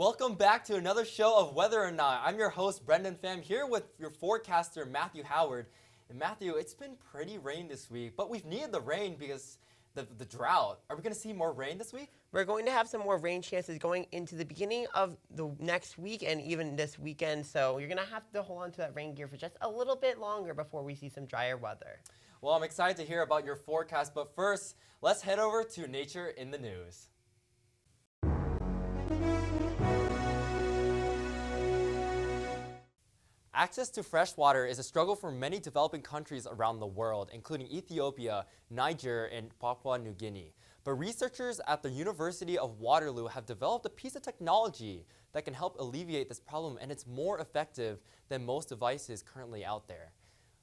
Welcome back to another show of Whether or Not. I'm your host, Brendan Pham, here with your forecaster, Matthew Howard. And Matthew, it's been pretty rainy this week, but we've needed the rain because the drought. Are we going to see more rain this week? We're going to have some more rain chances going into the beginning of the next week and even this weekend. So you're going to have to hold on to that rain gear for just a little bit longer before we see some drier weather. Well, I'm excited to hear about your forecast, but first, let's head over to Nature in the News. Access to fresh water is a struggle for many developing countries around the world, including Ethiopia, Niger, and Papua New Guinea. But researchers at the University of Waterloo have developed a piece of technology that can help alleviate this problem, and it's more effective than most devices currently out there.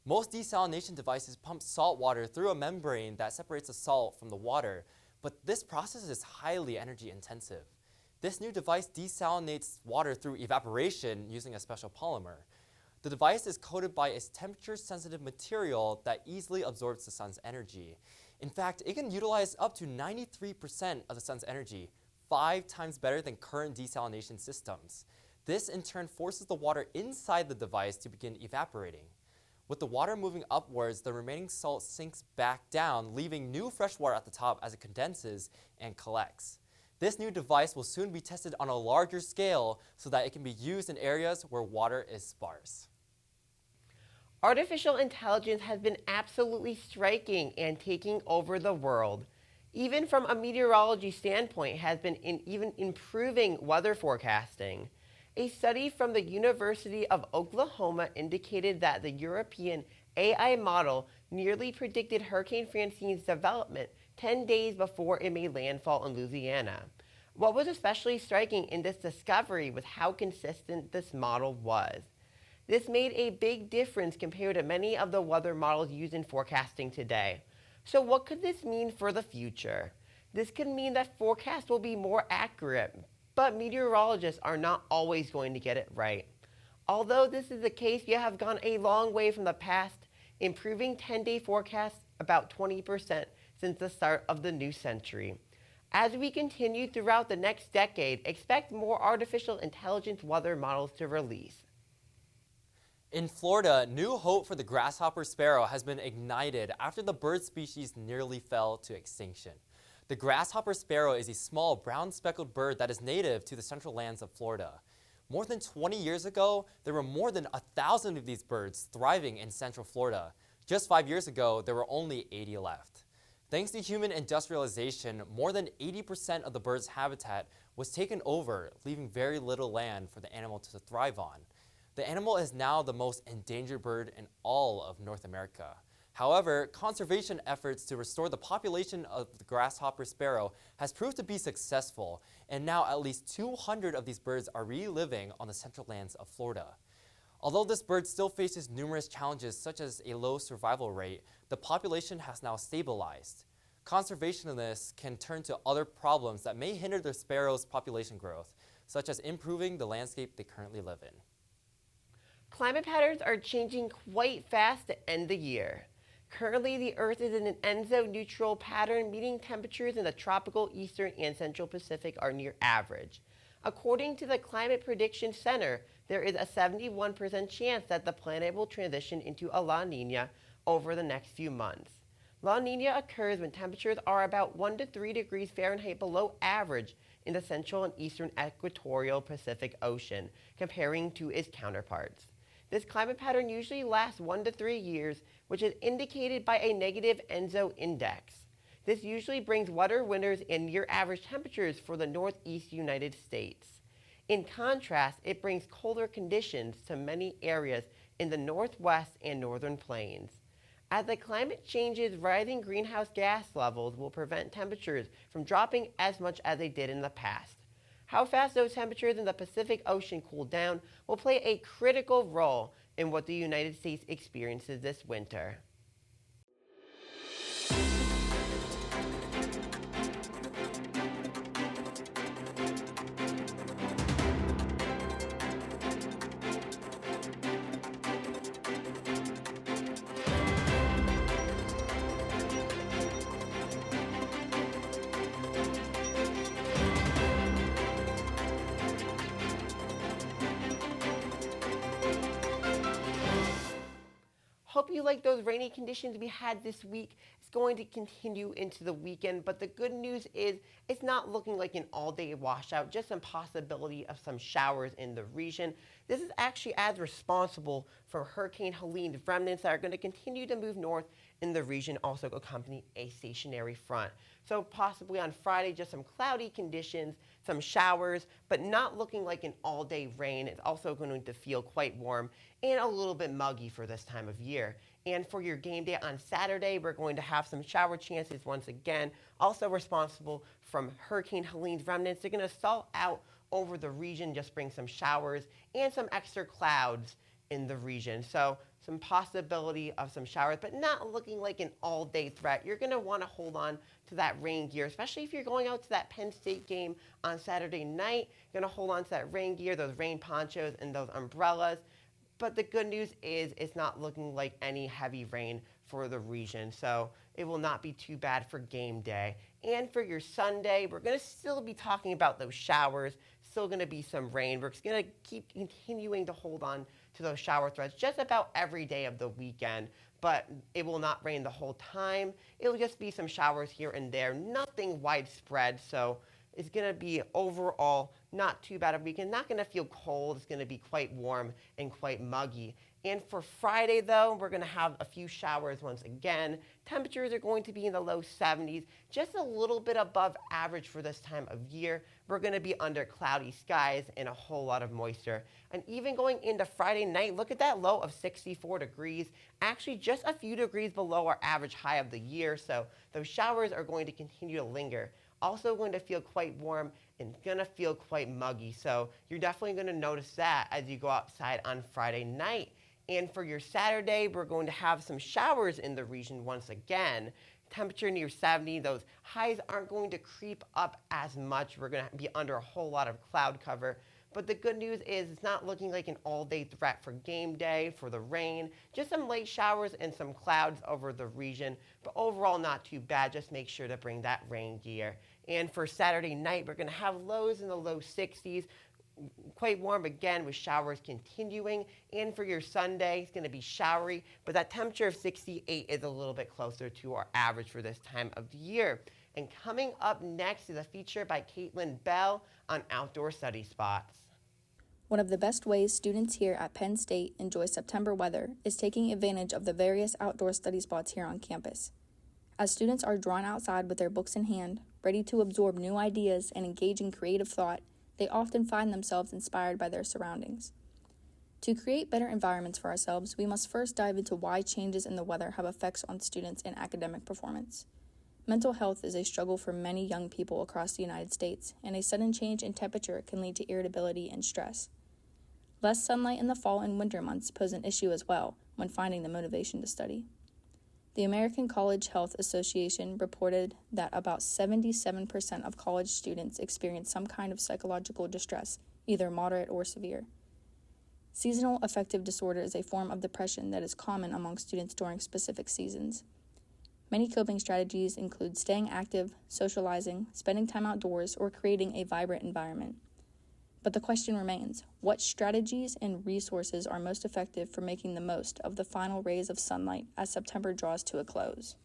Most desalination devices pump salt water through a membrane that separates the salt from the water, but this process is highly energy intensive. This new device desalinates water through evaporation using a special polymer. The device is coated by a temperature-sensitive material that easily absorbs the sun's energy. In fact, it can utilize up to 93% of the sun's energy, 5 times better than current desalination systems. This in turn forces the water inside the device to begin evaporating. With the water moving upwards, the remaining salt sinks back down, leaving new fresh water at the top as it condenses and collects. This new device will soon be tested on a larger scale so that it can be used in areas where water is sparse. Artificial intelligence has been absolutely striking and taking over the world. Even from a meteorology standpoint, has been even improving weather forecasting. A study from the University of Oklahoma indicated that the European AI model nearly predicted Hurricane Francine's development 10 days before it made landfall in Louisiana. What was especially striking in this discovery was how consistent this model was. This made a big difference compared to many of the weather models used in forecasting today. So what could this mean for the future? This could mean that forecasts will be more accurate, but meteorologists are not always going to get it right. Although this is the case, you have gone a long way from the past, improving 10-day forecasts about 20% since the start of the new century. As we continue throughout the next decade, expect more artificial intelligence weather models to release. In Florida, new hope for the grasshopper sparrow has been ignited after the bird species nearly fell to extinction. The grasshopper sparrow is a small brown-speckled bird that is native to the central lands of Florida. More than 20 years ago, there were more than 1,000 of these birds thriving in central Florida. Just 5 years ago, there were only 80 left. Thanks to human industrialization, more than 80% of the bird's habitat was taken over, leaving very little land for the animal to thrive on. The animal is now the most endangered bird in all of North America. However, conservation efforts to restore the population of the grasshopper sparrow has proved to be successful, and now at least 200 of these birds are reliving on the central lands of Florida. Although this bird still faces numerous challenges such as a low survival rate, the population has now stabilized. Conservationists can turn to other problems that may hinder the sparrow's population growth, such as improving the landscape they currently live in. Climate patterns are changing quite fast to end the year. Currently, the Earth is in an ENSO-neutral pattern, meaning temperatures in the tropical, eastern, and central Pacific are near average. According to the Climate Prediction Center, there is a 71% chance that the planet will transition into a La Nina over the next few months. La Nina occurs when temperatures are about 1 to 3 degrees Fahrenheit below average in the central and eastern equatorial Pacific Ocean, comparing to its counterparts. This climate pattern usually lasts 1 to 3 years, which is indicated by a negative ENSO index. This usually brings wetter winters and near-average temperatures for the northeast United States. In contrast, it brings colder conditions to many areas in the northwest and northern plains. As the climate changes, rising greenhouse gas levels will prevent temperatures from dropping as much as they did in the past. How fast those temperatures in the Pacific Ocean cool down will play a critical role in what the United States experiences this winter. hope you like those rainy conditions we had this week. It's going to continue into the weekend, but the good news is it's not looking like an all-day washout, just some possibility of some showers in the region. This is actually as responsible for Hurricane Helene's remnants that are going to continue to move north in the region, also accompany a stationary front. So possibly on Friday, just some cloudy conditions, some showers, but not looking like an all-day rain. It's also going to feel quite warm and a little bit muggy for this time of year. And for your game day on Saturday, we're going to have some shower chances once again, also responsible from Hurricane Helene's remnants. They're going to stall out over the region, just bring some showers and some extra clouds in the region. So some possibility of some showers, but not looking like an all-day threat. You're going to want to hold on to that rain gear, especially if you're going out to that Penn State game on Saturday night. You're going to hold on to that rain gear, those rain ponchos, and those umbrellas. But the good news is it's not looking like any heavy rain for the region, so it will not be too bad for game day. And for your Sunday, we're going to still be talking about those showers, still going to be some rain. We're just going to keep continuing to hold on to those shower threats just about every day of the weekend, but it will not rain the whole time. It will just be some showers here and there, nothing widespread, so it's going to be overall not too bad a weekend. Not going to feel cold. It's going to be quite warm and quite muggy. And for Friday, though, we're going to have a few showers once again. Temperatures are going to be in the low 70s, just a little bit above average for this time of year. We're going to be under cloudy skies and a whole lot of moisture. And even going into Friday night, look at that low of 64 degrees, actually just a few degrees below our average high of the year. So those showers are going to continue to linger. Also going to feel quite warm and going to feel quite muggy. So you're definitely going to notice that as you go outside on Friday night. And for your Saturday, we're going to have some showers in the region once again. Temperature near 70. Those highs aren't going to creep up as much. We're going to be under a whole lot of cloud cover. But the good news is it's not looking like an all-day threat for game day, for the rain. Just some light showers and some clouds over the region. But overall, not too bad. Just make sure to bring that rain gear. And for Saturday night, we're going to have lows in the low 60s. Quite warm again with showers continuing. And for your Sunday, it's going to be showery. But that temperature of 68 is a little bit closer to our average for this time of the year. And coming up next is a feature by Caitlyn Bell on outdoor study spots. One of the best ways students here at Penn State enjoy September weather is taking advantage of the various outdoor study spots here on campus. As students are drawn outside with their books in hand, ready to absorb new ideas and engage in creative thought, they often find themselves inspired by their surroundings. To create better environments for ourselves, we must first dive into why changes in the weather have effects on students and academic performance. Mental health is a struggle for many young people across the United States, and a sudden change in temperature can lead to irritability and stress. Less sunlight in the fall and winter months pose an issue as well when finding the motivation to study. The American College Health Association reported that about 77% of college students experience some kind of psychological distress, either moderate or severe. Seasonal affective disorder is a form of depression that is common among students during specific seasons. Many coping strategies include staying active, socializing, spending time outdoors, or creating a vibrant environment. But the question remains, what strategies and resources are most effective for making the most of the final rays of sunlight as September draws to a close?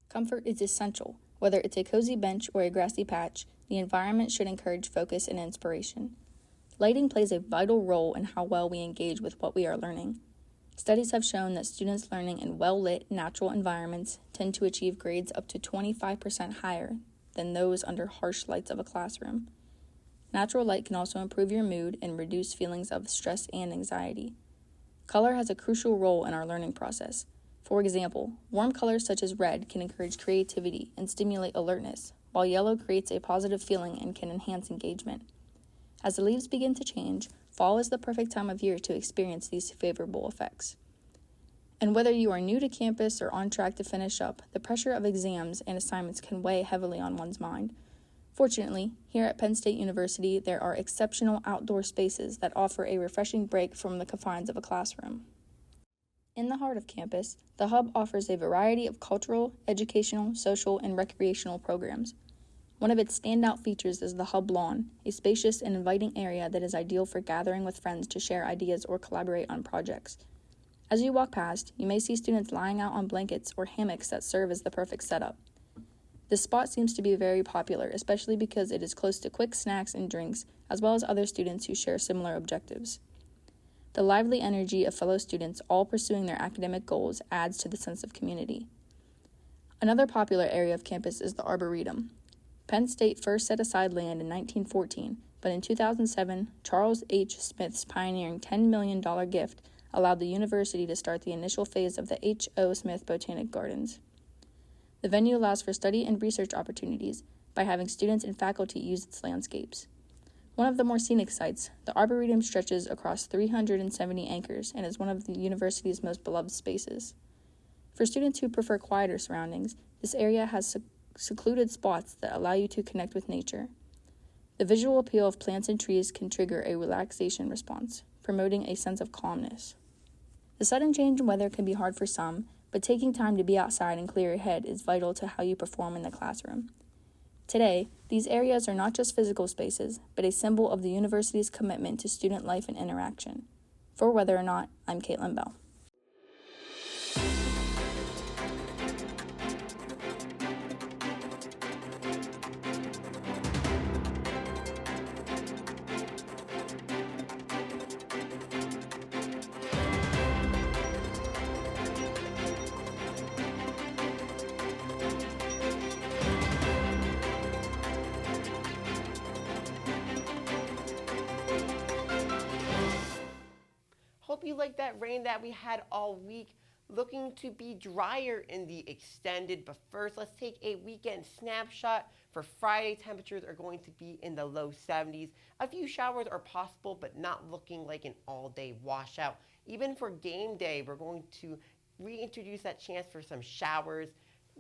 Comfort is essential. Whether it's a cozy bench or a grassy patch, the environment should encourage focus and inspiration. Lighting plays a vital role in how well we engage with what we are learning. Studies have shown that students learning in well-lit, natural environments tend to achieve grades up to 25% higher than those under harsh lights of a classroom. Natural light can also improve your mood and reduce feelings of stress and anxiety. Color has a crucial role in our learning process. For example, warm colors such as red can encourage creativity and stimulate alertness, while yellow creates a positive feeling and can enhance engagement. As the leaves begin to change, fall is the perfect time of year to experience these favorable effects. And whether you are new to campus or on track to finish up, the pressure of exams and assignments can weigh heavily on one's mind. Fortunately, here at Penn State University, there are exceptional outdoor spaces that offer a refreshing break from the confines of a classroom. In the heart of campus, the Hub offers a variety of cultural, educational, social, and recreational programs. One of its standout features is the Hub Lawn, a spacious and inviting area that is ideal for gathering with friends to share ideas or collaborate on projects. As you walk past, you may see students lying out on blankets or hammocks that serve as the perfect setup. This spot seems to be very popular, especially because it is close to quick snacks and drinks, as well as other students who share similar objectives. The lively energy of fellow students all pursuing their academic goals adds to the sense of community. Another popular area of campus is the Arboretum. Penn State first set aside land in 1914, but in 2007, Charles H. Smith's pioneering $10 million gift allowed the university to start the initial phase of the H. O. Smith Botanic Gardens. The venue allows for study and research opportunities by having students and faculty use its landscapes. One of the more scenic sites, the Arboretum stretches across 370 acres and is one of the university's most beloved spaces. For students who prefer quieter surroundings, this area has secluded spots that allow you to connect with nature. The visual appeal of plants and trees can trigger a relaxation response, promoting a sense of calmness. The sudden change in weather can be hard for some, but taking time to be outside and clear your head is vital to how you perform in the classroom. Today, these areas are not just physical spaces, but a symbol of the university's commitment to student life and interaction. For Whether or Not, I'm Caitlyn Bell. Hope you like that rain that we had all week. Looking to be drier in the extended, but first let's take a weekend snapshot. For Friday, temperatures are going to be in the low 70s. A few showers are possible, but not looking like an all-day washout. Even for game day, we're going to reintroduce that chance for some showers.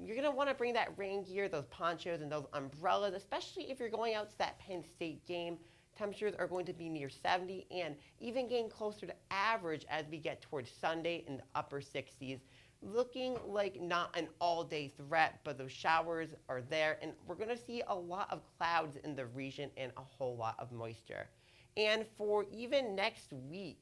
You're going to want to bring that rain gear, those ponchos, and those umbrellas, especially if you're going out to that Penn State game. Temperatures are going to be near 70 and even getting closer to average as we get towards Sunday in the upper 60s. Looking like not an all-day threat, but those showers are there, and we're going to see a lot of clouds in the region and a whole lot of moisture. And for even next week,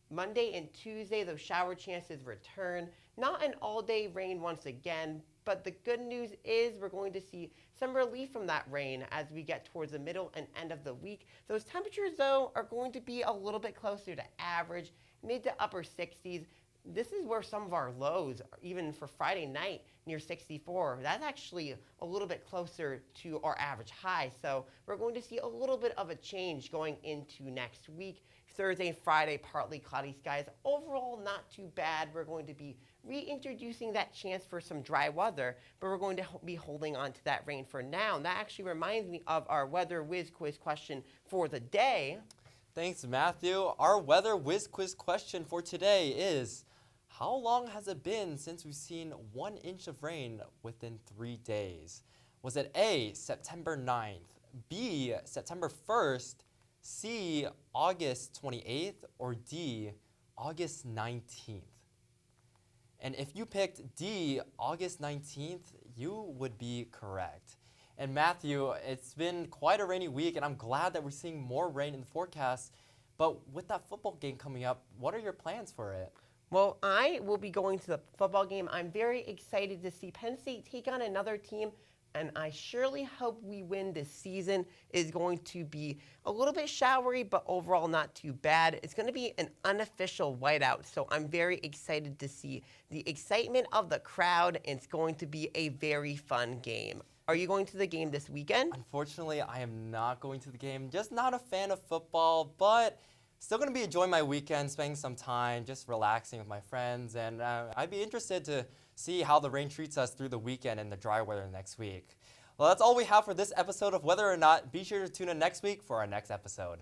Monday and Tuesday, those shower chances return. Not an all-day rain once again, but the good news is we're going to see some relief from that rain as we get towards the middle and end of the week. Those temperatures, though, are going to be a little bit closer to average, mid to upper 60s. This is where some of our lows, even for Friday night, near 64. That's actually a little bit closer to our average high. So we're going to see a little bit of a change going into next week. Thursday and Friday, partly cloudy skies. Overall, not too bad. We're going to be reintroducing that chance for some dry weather, but we're going to be holding on to that rain for now. And that actually reminds me of our weather whiz quiz question for the day. Thanks, Matthew. Our weather whiz quiz question for today is, how long has it been since we've seen 1 inch of rain within 3 days? Was it A, September 9th, B, September 1st, C, August 28th, or D, August 19th? And if you picked D, August 19th, you would be correct. And Matthew, it's been quite a rainy week, and I'm glad that we're seeing more rain in the forecast. But with that football game coming up, what are your plans for it? Well, I will be going to the football game. I'm very excited to see Penn State take on another team, and I surely hope we win this season. It's going to be a little bit showery, but overall not too bad. It's going to be an unofficial whiteout, so I'm very excited to see the excitement of the crowd, and it's going to be a very fun game. Are you going to the game this weekend? Unfortunately, I am not going to the game. Just not a fan of football, but still going to be enjoying my weekend, spending some time, just relaxing with my friends, and I'd be interested to see how the rain treats us through the weekend and the dry weather next week. Well, that's all we have for this episode of Whether or Not. Be sure to tune in next week for our next episode.